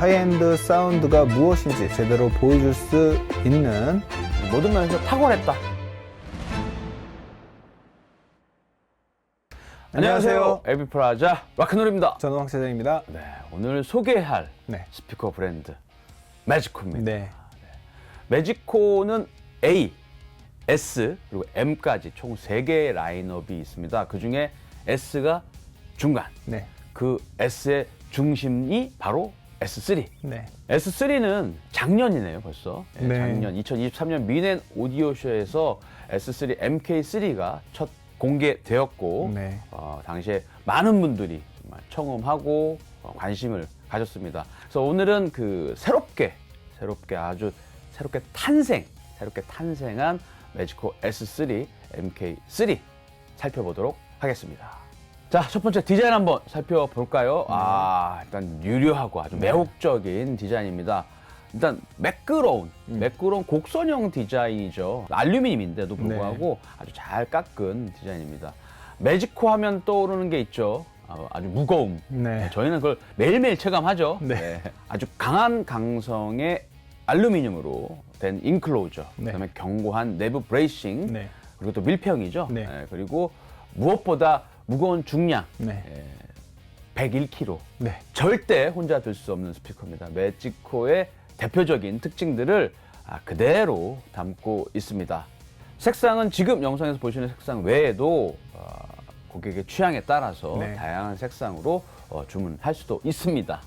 하이엔드 사운드가 무엇인지 제대로 보여줄 수 있는 모든 면에서 탁월했다. 안녕하세요. 에비프라자 락큰롤입니다. 저는 황 차장입니다. 네, 오늘 소개할 네. 스피커 브랜드 매지코입니다. 네. 매지코는 A, S 그리고 M까지 총 3개의 라인업이 있습니다. 그 중에 S가 중간, 네. 그 S의 중심이 바로 S3. 네. S3는 작년이네요, 벌써. 네. 작년 2023년 미넨 오디오쇼에서 S3 MK3가 첫 공개되었고, 네. 당시에 많은 분들이 정말 청음하고 관심을 가졌습니다. 그래서 오늘은 그 새롭게 탄생한 매지코 S3 MK3 살펴보도록 하겠습니다. 자, 첫 번째 디자인 한번 살펴볼까요? 일단 유려하고 아주 매혹적인 디자인입니다. 일단 매끄러운 곡선형 디자인이죠. 알루미늄인데도 불구하고 아주 잘 깎은 디자인입니다. 매지코 하면 떠오르는 게 있죠. 아주 무거움. 네. 저희는 그걸 매일매일 체감하죠. 네. 아주 강한 강성의 알루미늄으로 된 인클로저, 네. 그다음에 견고한 내부 브레이싱, 네. 그리고 또 밀평이죠. 네. 그리고 무엇보다 무거운 중량, 네. 101kg. 네. 절대 혼자 들 수 없는 스피커입니다. 매지코의 대표적인 특징들을 그대로 담고 있습니다. 색상은 지금 영상에서 보시는 색상 외에도 고객의 취향에 따라서 네. 다양한 색상으로 주문할 수도 있습니다.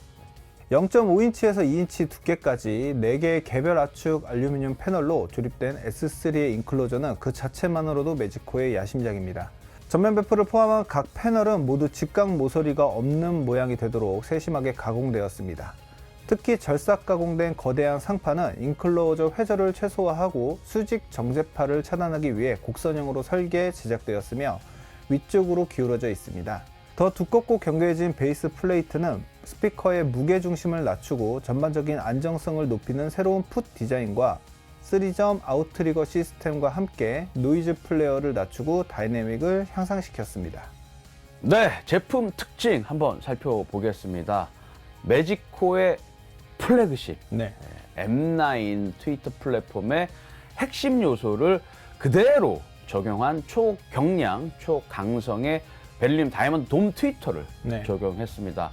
0.5인치에서 2인치 두께까지 4개의 개별 압축 알루미늄 패널로 조립된 S3의 인클로저는 그 자체만으로도 매지코의 야심작입니다. 전면 배프를 포함한 각 패널은 모두 직각 모서리가 없는 모양이 되도록 세심하게 가공되었습니다. 특히 절삭 가공된 거대한 상판은 인클로저 회전을 최소화하고 수직 정제파를 차단하기 위해 곡선형으로 설계 제작되었으며 위쪽으로 기울어져 있습니다. 더 두껍고 견고해진 베이스 플레이트는 스피커의 무게중심을 낮추고 전반적인 안정성을 높이는 새로운 풋 디자인과 3점 아웃트리거 시스템과 함께 노이즈 플레어를 낮추고 다이내믹을 향상시켰습니다. 네, 제품 특징 한번 살펴보겠습니다. 매지코의 플래그십 네. M9 트위터 플랫폼의 핵심 요소를 그대로 적용한 초경량, 초강성의 베릴륨 다이아몬드 돔 트위터를 네. 적용했습니다.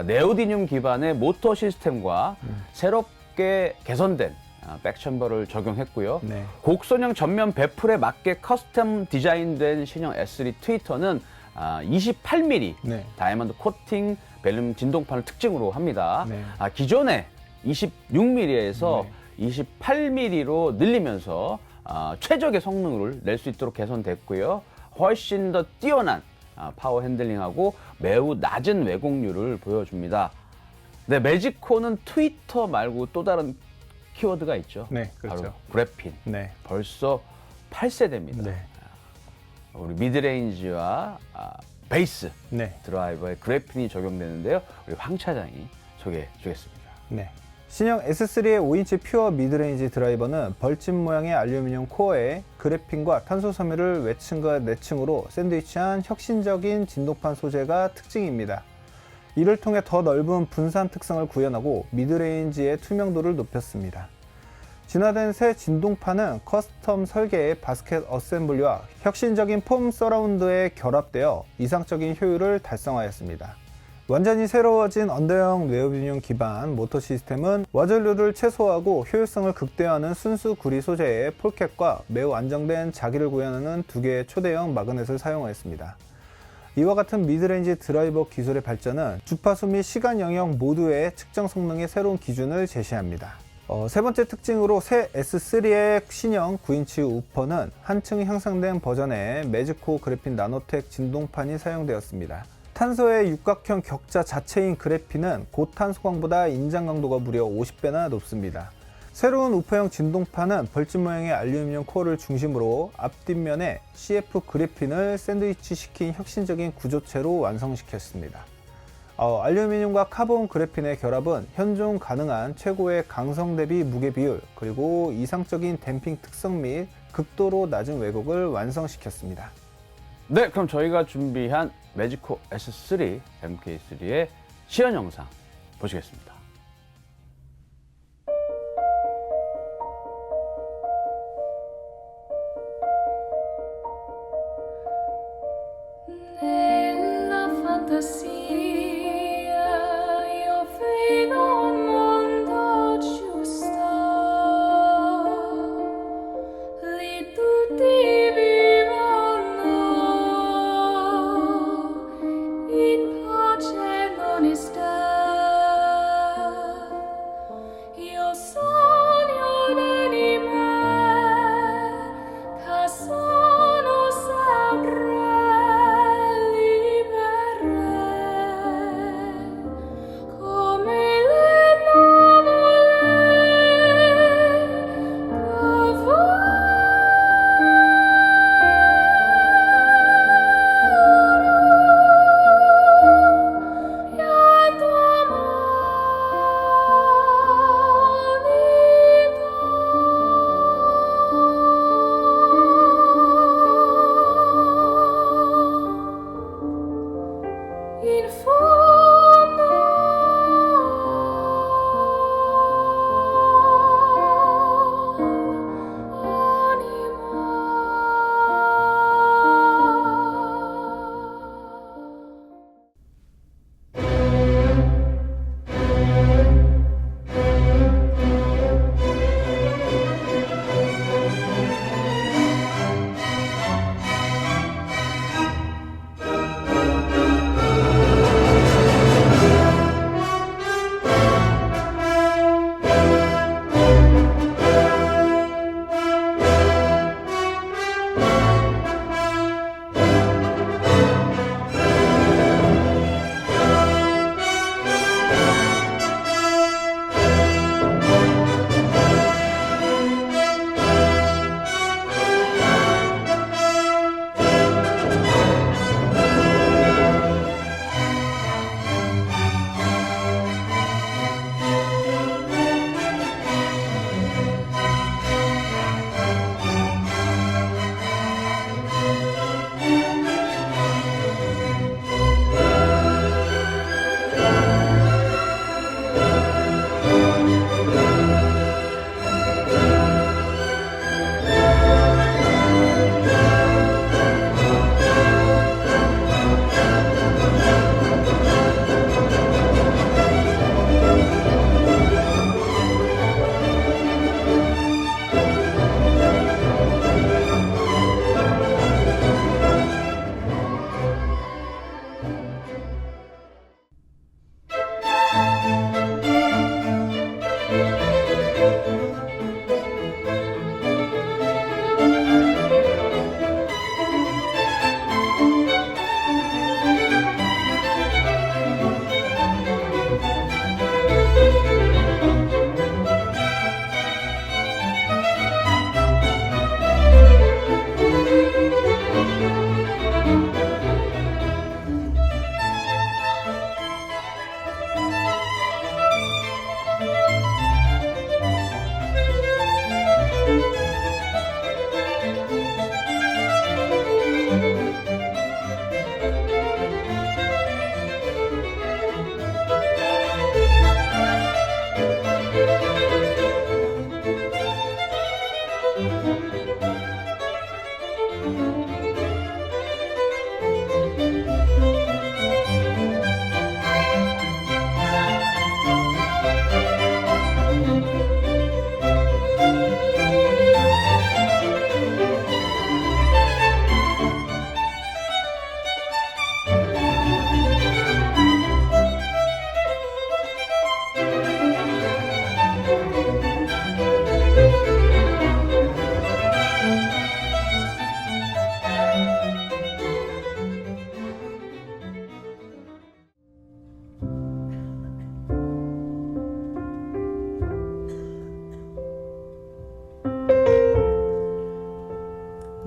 네오디듐 기반의 모터 시스템과 새롭게 개선된 백챔버를 적용했고요. 네. 곡선형 전면 배풀에 맞게 커스텀 디자인된 신형 S3 트위터는 28mm 네. 다이아몬드 코팅 베릴륨 진동판을 특징으로 합니다. 네. 기존에 26mm에서 28mm로 늘리면서 최적의 성능을 낼 수 있도록 개선됐고요. 훨씬 더 뛰어난 파워 핸들링하고 매우 낮은 왜곡률을 보여줍니다. 네, 매지코는 트위터 말고 또 다른 키워드가 있죠. 네, 그렇죠. 바로 그래핀. 네. 벌써 8세대입니다. 네. 우리 미드레인지와 베이스 네. 드라이버에 그래핀이 적용되는데요. 우리 황 차장이 소개해 주겠습니다. 네. 신형 S3의 5인치 퓨어 미드레인지 드라이버는 벌집 모양의 알루미늄 코어에 그래핀과 탄소 섬유를 외층과 내층으로 샌드위치한 혁신적인 진동판 소재가 특징입니다. 이를 통해 더 넓은 분산 특성을 구현하고 미드레인지의 투명도를 높였습니다. 진화된 새 진동판은 커스텀 설계의 바스켓 어셈블리와 혁신적인 폼 서라운드에 결합되어 이상적인 효율을 달성하였습니다. 완전히 새로워진 언더형 네오디듐 기반 모터 시스템은 와전류를 최소화하고 효율성을 극대화하는 순수 구리 소재의 폴캡과 매우 안정된 자기를 구현하는 2개의 초대형 마그넷을 사용하였습니다. 이와 같은 미드레인지 드라이버 기술의 발전은 주파수 및 시간 영역 모두의 측정 성능의 새로운 기준을 제시합니다. 세 번째 특징으로 새 S3의 신형 9인치 우퍼는 한층 향상된 버전의 매지코 그래핀 나노텍 진동판이 사용되었습니다. 탄소의 육각형 격자 자체인 그래핀은 고탄소광보다 인장 강도가 무려 50배나 높습니다. 새로운 우퍼형 진동판은 벌집 모양의 알루미늄 코어를 중심으로 앞뒷면에 CF 그래핀을 샌드위치 시킨 혁신적인 구조체로 완성시켰습니다. 알루미늄과 카본 그래핀의 결합은 현존 가능한 최고의 강성 대비 무게 비율, 그리고 이상적인 댐핑 특성 및 극도로 낮은 왜곡을 완성시켰습니다. 네, 그럼 저희가 준비한 매지코 S3 MK3의 시연 영상 보시겠습니다.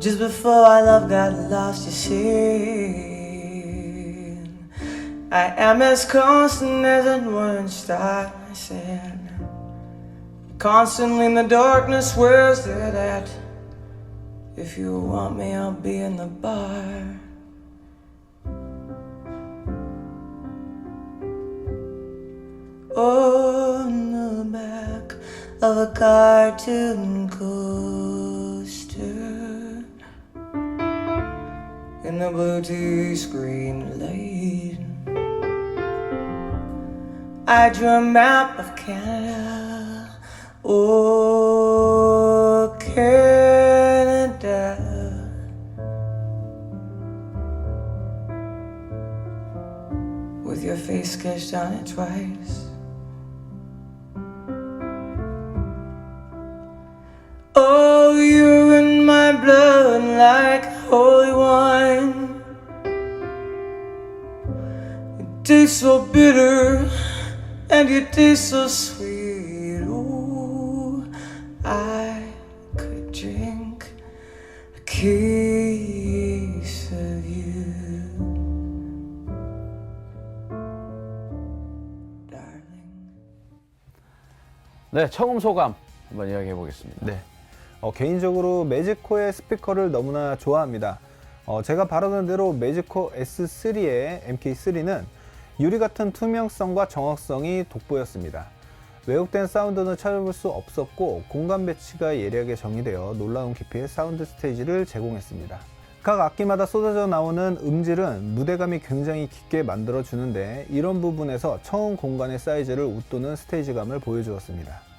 Just before our love got lost, you see, I am as constant as a one star sand. Constantly in the darkness, where's that at? If you want me, I'll be in the bar. On the back of a cartoon coaster, in the blue tea screen light, I drew a map of Canada. Oh, Canada. With your face sketched on it twice. Oh, you're in my blood like holy wine. You taste so bitter and you taste so sweet. Oh, I could drink a case of you, darling. 네, 처음 소감 한번 이야기해 보겠습니다. 네. 개인적으로 매직코의 스피커를 너무나 좋아합니다. 제가 바라던 대로 매직코 S3의 MK3는 유리 같은 투명성과 정확성이 돋보였습니다. 왜곡된 사운드는 찾아볼 수 없었고 공간 배치가 예리하게 정의되어 놀라운 깊이의 사운드 스테이지를 제공했습니다. 각 악기마다 쏟아져 나오는 음질은 무대감이 굉장히 깊게 만들어주는데 이런 부분에서 처음 공간의 사이즈를 웃도는 스테이지감을 보여주었습니다.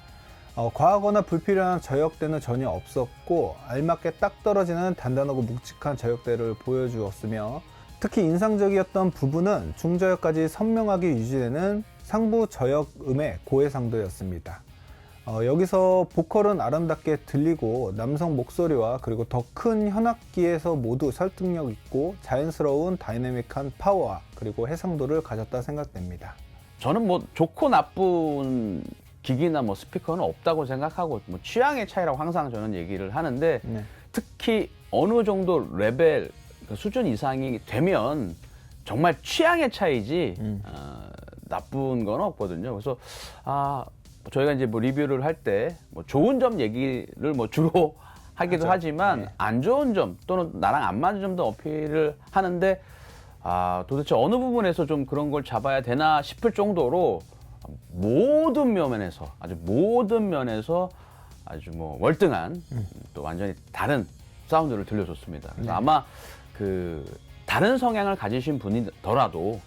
과하거나 불필요한 저역대는 전혀 없었고 알맞게 딱 떨어지는 단단하고 묵직한 저역대를 보여주었으며 특히 인상적이었던 부분은 중저역까지 선명하게 유지되는 상부 저역음의 고해상도였습니다. 여기서 보컬은 아름답게 들리고 남성 목소리와 그리고 더 큰 현악기에서 모두 설득력 있고 자연스러운 다이내믹한 파워와 그리고 해상도를 가졌다 생각됩니다. 저는 뭐 좋고 나쁜 기기나 뭐 스피커는 없다고 생각하고 뭐 취향의 차이라고 항상 저는 얘기를 하는데 네. 특히 어느 정도 레벨 수준 이상이 되면 정말 취향의 차이지 나쁜 건 없거든요. 그래서 저희가 이제 뭐 리뷰를 할 때 뭐 좋은 점 얘기를 뭐 주로 하기도 맞아. 하지만 네. 안 좋은 점 또는 나랑 안 맞는 점도 어필을 하는데 도대체 어느 부분에서 좀 그런 걸 잡아야 되나 싶을 정도로 모든 면에서 아주 뭐 월등한 또 완전히 다른 사운드를 들려줬습니다. 그래서 네. 아마 그 다른 성향을 가지신 분이더라도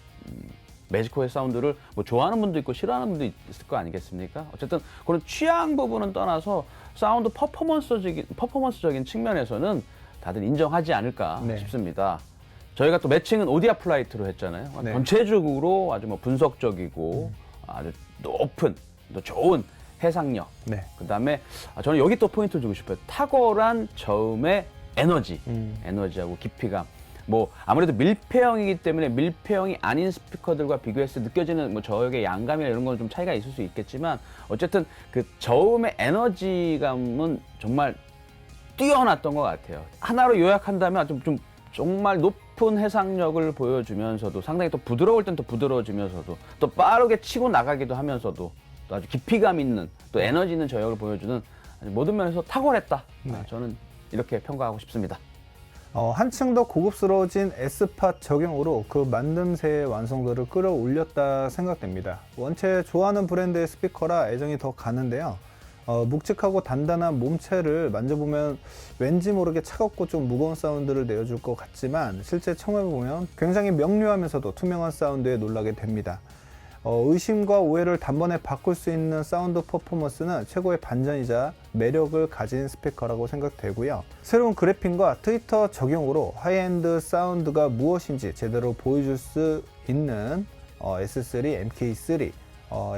매직코의 사운드를 뭐 좋아하는 분도 있고 싫어하는 분도 있을 거 아니겠습니까? 어쨌든 그런 취향 부분은 떠나서 사운드 퍼포먼스적인 측면에서는 다들 인정하지 않을까 네. 싶습니다. 저희가 또 매칭은 오디아 플라이트로 했잖아요. 네. 전체적으로 아주 뭐 분석적이고 아주 높은 또 좋은 해상력. 네. 그다음에 저는 여기 또 포인트를 주고 싶어요. 탁월한 저음의 에너지, 에너지하고 깊이감. 뭐 아무래도 밀폐형이기 때문에 밀폐형이 아닌 스피커들과 비교했을 때 느껴지는 뭐 저역의 양감이나 이런 건 좀 차이가 있을 수 있겠지만 어쨌든 그 저음의 에너지감은 정말 뛰어났던 것 같아요. 하나로 요약한다면 좀 정말 높은 해상력을 보여주면서도 상당히 또 부드러울 땐 또 부드러워지면서도 또 빠르게 치고 나가기도 하면서도 또 아주 깊이감 있는 또 에너지 있는 저역을 보여주는 아주 모든 면에서 탁월했다. 저는 이렇게 평가하고 싶습니다. 한층 더 고급스러워진 S팟 적용으로 그 만듦새의 완성도를 끌어올렸다 생각됩니다. 원체 좋아하는 브랜드의 스피커라 애정이 더 가는데요. 묵직하고 단단한 몸체를 만져보면 왠지 모르게 차갑고 좀 무거운 사운드를 내어줄 것 같지만 실제 청해보면 굉장히 명료하면서도 투명한 사운드에 놀라게 됩니다. 의심과 오해를 단번에 바꿀 수 있는 사운드 퍼포먼스는 최고의 반전이자 매력을 가진 스피커라고 생각되고요. 새로운 그래픽과 트위터 적용으로 하이엔드 사운드가 무엇인지 제대로 보여줄 수 있는 S3 MK3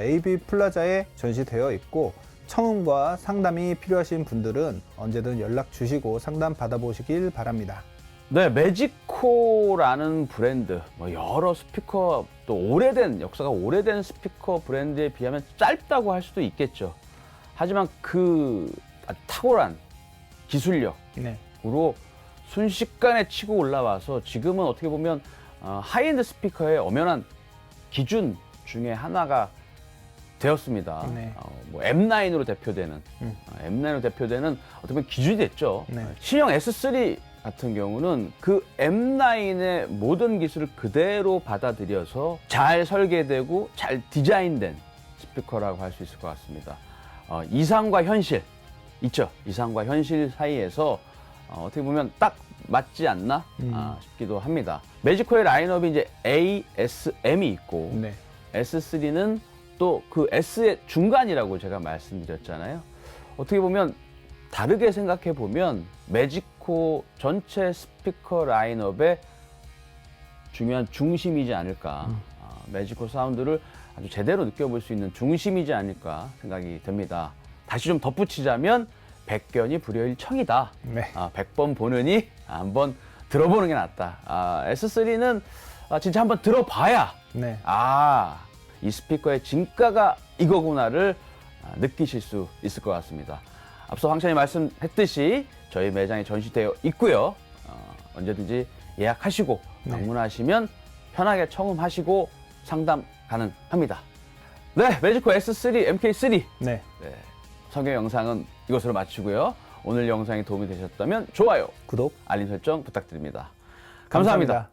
AB 플라자에 전시되어 있고 청음과 상담이 필요하신 분들은 언제든 연락 주시고 상담 받아보시길 바랍니다. 네, 매직코라는 브랜드, 뭐 여러 스피커 또 역사가 오래된 스피커 브랜드에 비하면 짧다고 할 수도 있겠죠. 하지만 그 아주 탁월한 기술력으로 네. 순식간에 치고 올라와서 지금은 어떻게 보면 하이엔드 스피커의 엄연한 기준 중에 하나가 되었습니다. 네. 뭐 M9으로 대표되는 M9으로 대표되는 어떻게 보면 기준이 됐죠. 네. 신형 S3 같은 경우는 그 M9의 모든 기술을 그대로 받아들여서 잘 설계되고 잘 디자인된 스피커라고 할 수 있을 것 같습니다. 이상과 현실 있죠. 이상과 현실 사이에서 어떻게 보면 딱 맞지 않나 싶기도 합니다. 매지코의 라인업이 이제 ASM이 있고 네. S3는 또 그 S의 중간이라고 제가 말씀드렸잖아요. 어떻게 보면 다르게 생각해 보면 매지코 전체 스피커 라인업의 중요한 중심이지 않을까. 매지코 사운드를 아주 제대로 느껴볼 수 있는 중심이지 않을까 생각이 됩니다. 다시 좀 덧붙이자면 백견이 불여일청이다. 네. 100번 보느니 한번 들어보는 게 낫다. S3는 진짜 한번 들어봐야 네. 이 스피커의 진가가 이거구나를 느끼실 수 있을 것 같습니다. 앞서 황찬이 말씀했듯이 저희 매장에 전시되어 있고요. 언제든지 예약하시고 방문하시면 편하게 청음하시고 상담 가능합니다. 네, 매지코 S3, MK3 네. 성경 영상은 이것으로 마치고요. 오늘 영상이 도움이 되셨다면 좋아요, 구독 알림 설정 부탁드립니다. 감사합니다.